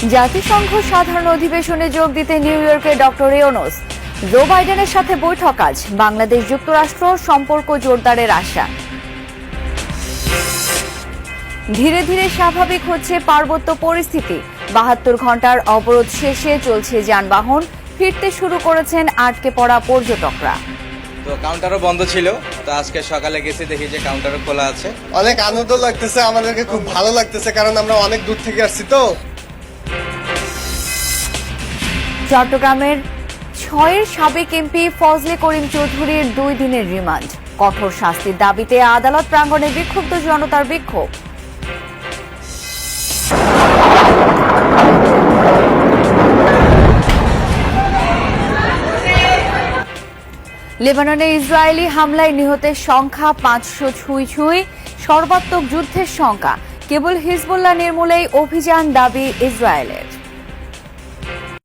জাতিসংঘ সাধারণ অধিবেশনে যোগ দিতে নিউ ইয়র্কে ডক্টর ইউনূস। জো বাইডেনের সাথে বৈঠক আজ। বাংলাদেশ যুক্তরাষ্ট্র সম্পর্ক জোরদারের আশা। ধীরে ধীরে স্বাভাবিক হচ্ছে পার্বত্য পরিস্থিতি। ৭২ ঘন্টার অবরোধ শেষে চলছে যানবাহন। ফিরতে শুরু করেছেন আটকে পড়া পর্যটকরা। তো কাউন্টারও বন্ধ ছিল, তো আজকে সকালে গেছি, দেখি যে কাউন্টারও খোলা আছে। অনেক আনন্দ লাগতেছে, আমাদেরকে খুব ভালো লাগতেছে, কারণ আমরা অনেক দূর থেকে আসছি। তো চট্টগ্রামের ৬-এর সাবেক এমপি ফজলে করিম চৌধুরীর ২ দিনের রিমান্ড। কঠোর শাস্তির দাবিতে আদালত প্রাঙ্গণে বিক্ষুব্ধ জনতার বিক্ষোভ। লেবাননে ইসরায়েলি হামলায় নিহতের সংখ্যা ৫০০ ছুঁই, সর্বাত্মক যুদ্ধের শঙ্কা। কেবল হিজবুল্লাহ নির্মূলেই অভিযান, দাবি ইসরায়েলের।